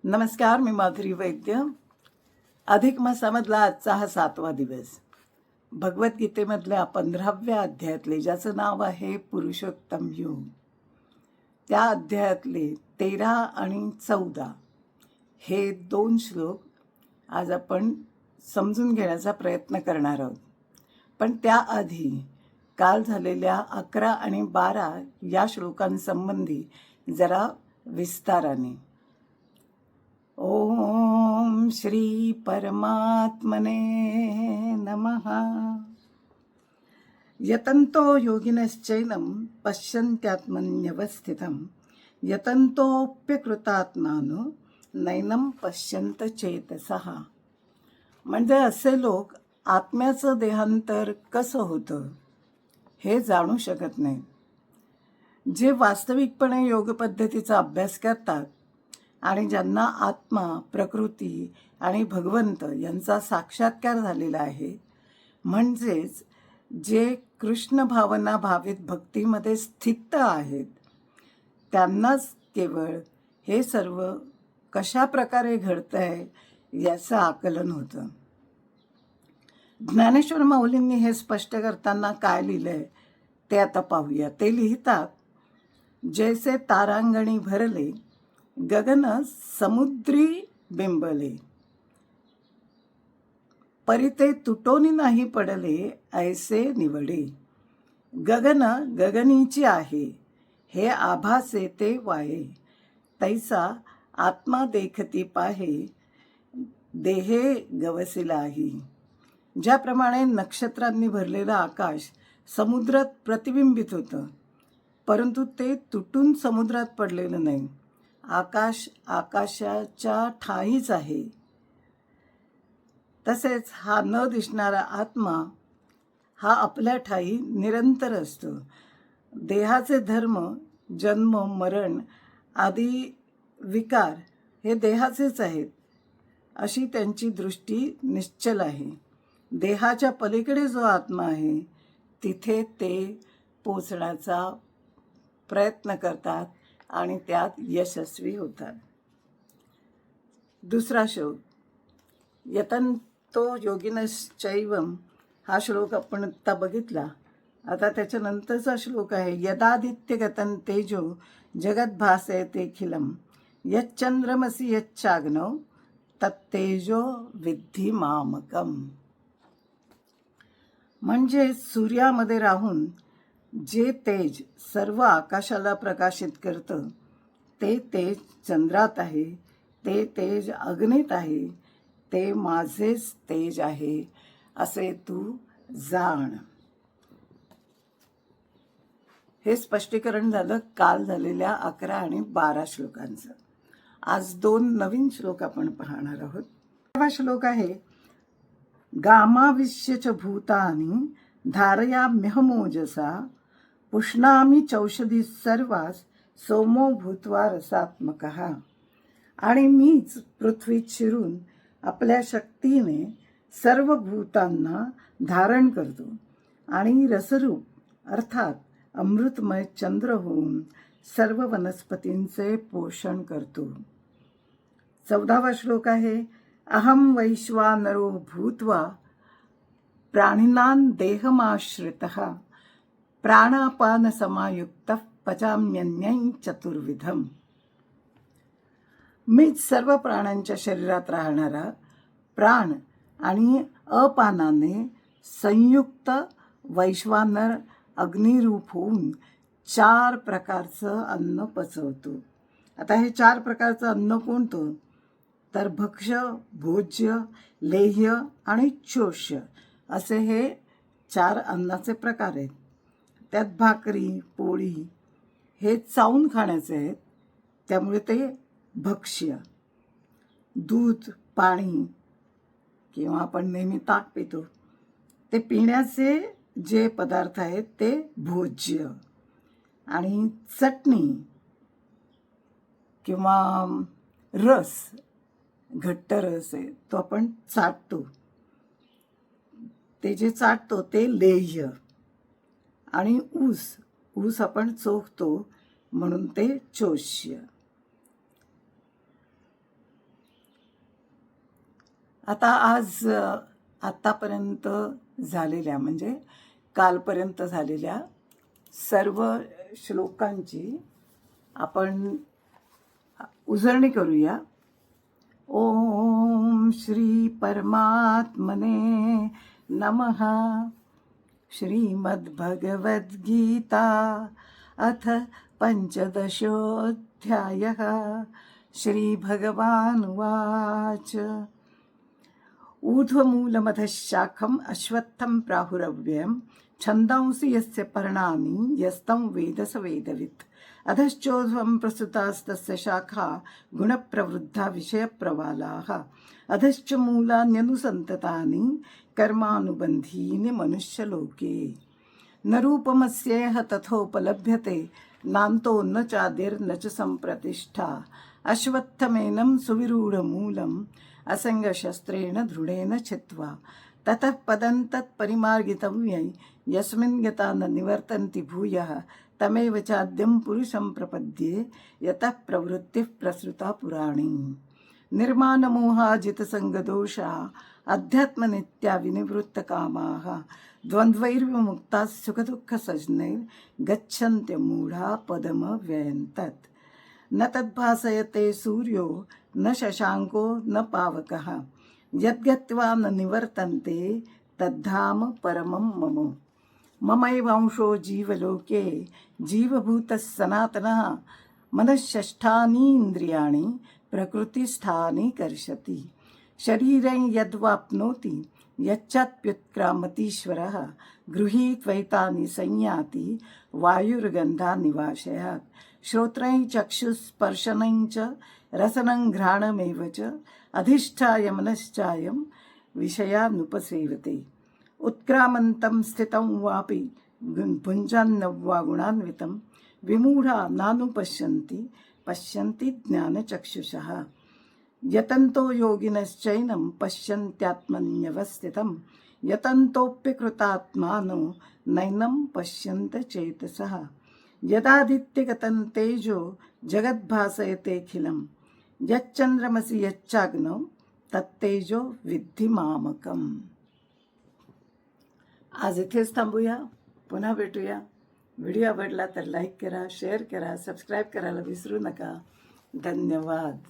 नमस्कार, मी माधुरी वैद्य. अधिक मासामधला आजचा हा 7वा दिवस. भगवद्गीतेमधल्या 15व्या अध्यायातले, ज्याचं नाव आहे पुरुषोत्तम योग, त्या अध्यायातले 13 आणि 14 हे 2 श्लोक आज आपण समजून घेण्याचा प्रयत्न करणार आहोत. पण त्याआधी काल झालेल्या 11 आणि 12 या श्लोकांसंबंधी जरा विस्ताराने. ओम श्री परमात्मने नमः. यतन्तो योगिनश्चैनं पश्यन्त्यात्मन्यवस्थितं यतन्तोऽप्यकृतात्मानो नैनं पश्यन्त चेतसः. म्हणजे असे लोक आत्म्याचं देहांतर कसं होतं हे जाणू शकत नाहीत. जे वास्तविकपणे योग पद्धतीचा अभ्यास करतात आणि ज्यांना आत्मा, प्रकृती आणि भगवंत यांचा साक्षात्कार झालेला आहे, म्हणजेच जे कृष्ण भावना भावित भक्तीमध्ये स्थित आहेत, त्यांनाच केवळ हे सर्व कशा प्रकारे घडतंय याचं आकलन होतं. ज्ञानेश्वर माऊलींनी हे स्पष्ट करताना काय लिहिलंय ते आता पाहूया. ते लिहितात, जैसे तारांगणी भरले गगन समुद्री बिंबले, परी ते तुटोनी नाही पडले ऐसे निवडे. गगन गगनीची आहे, हे आभासे ते वाये, तैसा आत्मा देखती पाहे, देहे गवसिलाही. ज्याप्रमाणे नक्षत्रांनी भरलेलं आकाश समुद्रात प्रतिबिंबित होतं, परंतु ते तुटून समुद्रात पडलेलं नाही. आकाश आकाशाच्या ठाईच आहे. तसेच हा न दिसणारा आत्मा हा आपल्या ठाई निरंतर असतो. देहाचे धर्म, जन्म, मरण आदी विकार हे देहाचेच आहेत, अशी त्यांची दृष्टी निश्चल आहे. देहाच्या पलीकडे जो आत्मा आहे तिथे ते पोचण्याचा प्रयत्न करतात आणि त्यात यशस्वी होतात. दुसरा श्लोक, यतन्तो योगिनश्चैवं, हा श्लोक आपण आत्ता बघितला. आता त्याच्यानंतरचा श्लोक आहे, यदादित्यगतं तेजो जगद्भासयतेऽखिलं यच्चंद्रमसि यच्चाग्नौ तत्तेजो विद्धि मामकम्. म्हणजे सूर्यामध्ये राहून जे तेज सर्व आकाशाला प्रकाशित करतं, ते तेज चंद्रात आहे, ते तेज अग्नीत आहे, ते माझेच तेज आहे असे तू जाण. हे स्पष्टीकरण झालं काल झालेल्या 11 आणि 12 श्लोकांचं. आज 2 नवीन श्लोक आपण पाहणार आहोत. हा श्लोक आहे, गामाविश्य च भूतानि धारयाम्यहमोजसा पुष्णामी चौषधी सर्वास सोमो भूत्वा रसात्मकः. आणि मीच पृथ्वीत शिरून आपल्या शक्तीने सर्व भूतांना धारण करतो आणि रसरूप अर्थात अमृतमय चंद्र होऊन सर्व वनस्पतींचे पोषण करतो. 14वा श्लोक आहे, अहम वैश्वानरो भूत्वा प्राणिनां देहमाश्रितः प्राणापान समायुक्त पचाम्यन्यं चतुर्विधम. मीच सर्व प्राण्यांच्या शरीरात राहणारा प्राण आणि अपानाने संयुक्त वैश्वानर अग्निरूप होऊन 4 प्रकारचं अन्न पचवतो. आता हे 4 प्रकारचं अन्न कोणतं? तर भक्ष्य, भोज्य, लेह्य आणि चोष्य असे हे 4 अन्नाचे प्रकार आहेत. त्यात भाकरी, पोळी हे चावून खाण्याचे आहेत, त्यामुळे ते भक्ष्य. दूध, पाणी किंवा आपण नेहमी ताक पितो, ते पिण्याचे जे पदार्थ आहेत ते भोज्य. आणि चटणी किंवा रस, घट्ट रस आहे तो आपण चाटतो, ते जे चाटतो ते लेह्य. आणि ऊस आपण चोखतो म्हणून ते चोष्य. आता आज आत्तापर्यंत झालेल्या म्हणजे कालपर्यंत झालेल्या सर्व श्लोकांची आपण उजळणी करूया. ओम श्री परमात्मने नमः. श्रीमद्भगवद्गीता अथ पंचदशोऽध्यायः. श्रीभगवानुवाच ऊर्ध्वमूलमधः शाखम् अश्वत्थं प्राहुरव्ययम् छन्दांसि यस्य पर्णानि यस्तं वेद स वेदवित्. अधश्चोर्ध्वं प्रसृतास्तस्य शाखा गुणप्रवृद्धा विषयप्रवालाः. अधश्च मूलान्यनुसन्ततानि कर्मानुबन्धीनि मनुष्यलोके. न रूपमस्येह तथोपलभ्यते नान्तो न चादिर्न च सम्प्रतिष्ठा. अश्वत्थमेनं सुविरूढमूलम् असङ्गशस्त्रेण दृढेन छित्त्वा ततः पदं तत्परिमार्गितव्यै यस्मिन् गता न निवर्तन्ति भूयः तमेव चाद्यं पुरुषं प्रपद्ये यतः प्रवृत्तिः प्रसृता पुराणी. निर्माणमोहाजितसङ्गदोषा अध्यात्मनित्या विनिवृत्तकामाः द्वन्द्वैर्विमुक्ताः सुखदुःखसञ्ज्ञैर्गच्छन्त्यमूढा पदमव्ययं तत्. न तद्भासयते सूर्यो न शशाङ्को न पावकः यद्गत्वा न निवर्तन्ते तद्धाम परमं मम. ममैवांशो जीवलोके जीवभूतः सनातनः. मनःषष्ठानीन्द्रियाणि प्रकृतिस्थानि कर्षति. शरीरं यद्वाप्नोति यच्चाप्युत्क्रामतीश्वरः गृहीत्वैतानि संयाति वायुर्गन्धान्निवासयात्. श्रोत्रं चक्षुस्पर्शनं च रसनं घ्राणमेव च अधिष्ठाय मनश्चायं विषयानुपसेवते. उत्क्रामन्तं स्थितं वापि भुञ्जन्न वा गुणान्वितं विमूढा नानुपश्यन्ति पश्यन्ति ज्ञानचक्षुषः. यतन्तो योगिनश्चैनं पश्यन्त्यात्मन्यवस्थितं यतन्तोऽप्यकृतात्मानो नैनं पश्यन्त चेतसः. यदादित्यगतं तेजो जगद्भासयतेऽखिलं यच्चन्द्रमसि यच्चाग्नौ तत्तेजो विद्धि मामकम्. आज इथेच थांबूया. पुन्हा भेटूया. व्हिडिओ आवडला तर लाईक करा, शेअर करा, सबस्क्राईब करायला विसरू नका. धन्यवाद.